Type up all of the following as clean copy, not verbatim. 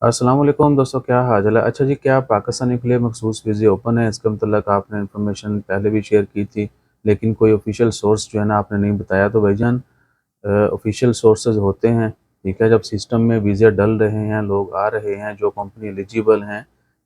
السلام علیکم دوستوں، کیا حال ہے؟ اچھا جی، کیا پاکستانی کے لیے مخصوص ویزے اوپن ہے؟ اس کے متعلق آپ نے انفارمیشن پہلے بھی شیئر کی تھی، لیکن کوئی آفیشیل سورس جو ہے نا آپ نے نہیں بتایا۔ تو بھائی جان، آفیشیل سورسز ہوتے ہیں، ٹھیک ہے، جب سسٹم میں ویزے ڈل رہے ہیں، لوگ آ رہے ہیں، جو کمپنی ایلیجیبل ہیں،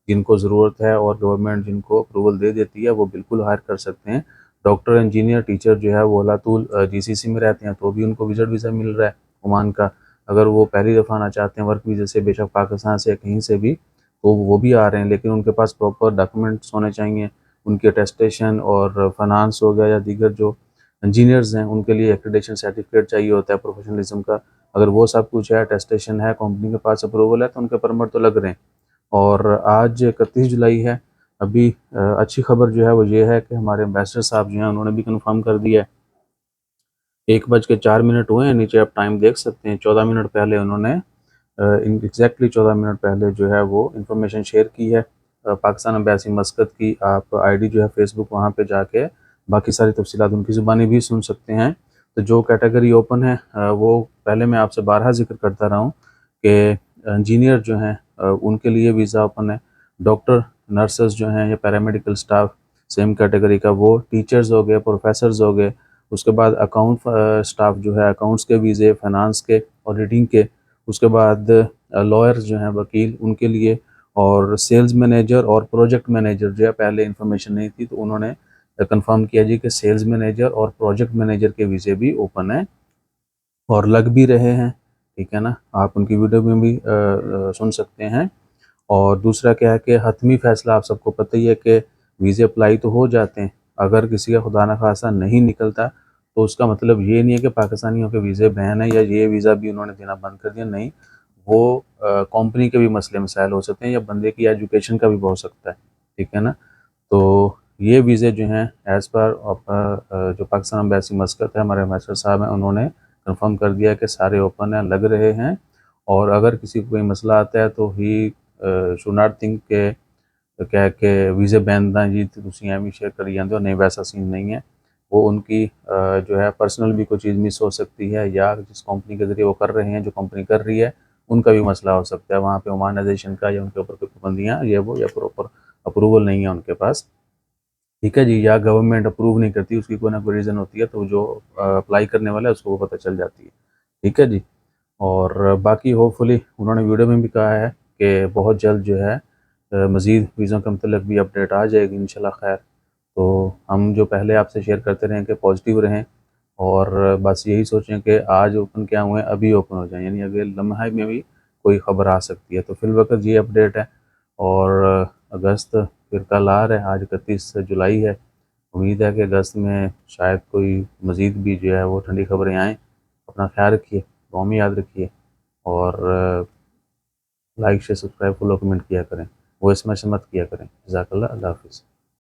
جن کو ضرورت ہے اور گورنمنٹ جن کو اپروول دے دیتی ہے، وہ بالکل ہائر کر سکتے ہیں۔ ڈاکٹر، انجینئر، ٹیچر جو ہے وہ اللہ طول جی سی سی میں رہتے ہیں تو بھی ان کو وزٹ ویزا مل رہا ہے عمان کا۔ اگر وہ پہلی دفعہ آنا چاہتے ہیں ورک ویزے سے، بے شک پاکستان سے کہیں سے بھی، تو وہ بھی آ رہے ہیں، لیکن ان کے پاس پراپر ڈاکومنٹس ہونے چاہیے۔ ان کی اٹیسٹیشن اور فنانس ہو گیا یا دیگر جو انجینئرز ہیں ان کے لیے ایکریڈیشن سرٹیفکیٹ چاہیے ہوتا ہے پروفیشنلزم کا۔ اگر وہ سب کچھ ہے، اٹیسٹیشن ہے، کمپنی کے پاس اپروول ہے، تو ان کے پرمٹ تو لگ رہے ہیں۔ اور آج 31 جولائی ہے۔ ابھی اچھی خبر جو ہے وہ یہ ہے کہ ہمارے امبیسڈر صاحب جو ہیں انہوں نے بھی کنفرم کر دیا ہے۔ 1:04 ہوئے ہیں، نیچے آپ ٹائم دیکھ سکتے ہیں۔ 14 منٹ پہلے انہوں نے ایگزیکٹلی 14 منٹ پہلے جو ہے وہ انفارمیشن شیئر کی ہے پاکستان امبیسی مسقط کی۔ آپ آئی ڈی جو ہے فیس بک، وہاں پہ جا کے باقی ساری تفصیلات ان کی زبانی بھی سن سکتے ہیں۔ تو جو کیٹیگری اوپن ہے وہ پہلے میں آپ سے بارہا ذکر کرتا رہا ہوں کہ انجینئر جو ہیں ان کے لیے ویزا اوپن ہے۔ ڈاکٹر، نرسز جو ہیں یا پیرامیڈیکل سٹاف سیم کیٹیگری کا، وہ ٹیچرز ہو گئے، پروفیسرز ہو گئے۔ اس کے بعد اکاؤنٹ سٹاف جو ہے، اکاؤنٹس کے ویزے، فائنانس کے، آڈیٹنگ کے۔ اس کے بعد لائرز جو ہیں، وکیل، ان کے لیے۔ اور سیلز مینیجر اور پروجیکٹ مینیجر جو ہے، پہلے انفارمیشن نہیں تھی تو انہوں نے کنفرم کیا جی کہ سیلز مینیجر اور پروجیکٹ مینیجر کے ویزے بھی اوپن ہیں اور لگ بھی رہے ہیں، ٹھیک ہے نا۔ آپ ان کی ویڈیو میں بھی سن سکتے ہیں۔ اور دوسرا کیا ہے کہ حتمی فیصلہ آپ سب کو پتہ ہی ہے کہ ویزے اپلائی تو ہو جاتے ہیں، اگر کسی کا خدا نخواستہ نہیں نکلتا تو اس کا مطلب یہ نہیں ہے کہ پاکستانیوں کے ویزے بین ہیں یا یہ ویزا بھی انہوں نے دینا بند کر دیا، نہیں۔ وہ کمپنی کے بھی مسئلے مسائل ہو سکتے ہیں یا بندے کی ایجوکیشن کا بھی ہو سکتا ہے، ٹھیک ہے نا۔ تو یہ ویزے جو ہیں ایز پر جو پاکستان امبیسی مسقط ہے، ہمارے امبیسڈر صاحب ہیں، انہوں نے کنفرم کر دیا کہ سارے اوپن ہیں، لگ رہے ہیں۔ اور اگر کسی کو کوئی مسئلہ آتا ہے تو ہی شوڈ ناٹ تھنک کہ ویزے بین دا جی تسی ایویں شیئر کری جاندے ہو، نہیں، ویسا سین نہیں ہے۔ وہ ان کی جو ہے پرسنل بھی کوئی چیز مس ہو سکتی ہے، یا جس کمپنی کے ذریعے وہ کر رہے ہیں، جو کمپنی کر رہی ہے، ان کا بھی مسئلہ ہو سکتا ہے وہاں پہ عمانائزیشن کا، یا ان کے اوپر کوئی پابندیاں یہ وہ، یا پراپر اپروول نہیں ہے ان کے پاس، ٹھیک ہے جی، یا گورنمنٹ اپروو نہیں کرتی، اس کی کوئی نہ کوئی ریزن ہوتی ہے، تو جو اپلائی کرنے والا ہے اس کو وہ پتہ چل جاتی ہے، ٹھیک ہے جی۔ اور باقی ہوپ فلی انہوں نے ویڈیو میں بھی کہا ہے کہ بہت جلد جو ہے مزید ویزوں کے متعلق بھی اپڈیٹ آ جائے گی انشاءاللہ خیر۔ تو ہم جو پہلے آپ سے شیئر کرتے رہیں کہ پازیٹیو رہیں، اور بس یہی سوچیں کہ آج اوپن کیا ہوئے ہیں ابھی اوپن ہو جائیں، یعنی اگلے لمحے میں بھی کوئی خبر آ سکتی ہے۔ تو فی الوقت یہ اپڈیٹ ہے، اور اگست پھر کل آ رہا ہے، آج 31 جولائی ہے۔ امید ہے کہ اگست میں شاید کوئی مزید بھی جو ہے وہ ٹھنڈی خبریں آئیں۔ اپنا خیال رکھیے، دعا میں یاد رکھیے، اور like, share, subscribe, follow, comment کیا کریں، وائس میسج مت کیا کریں۔ جزاک اللہ، اللہ حافظ۔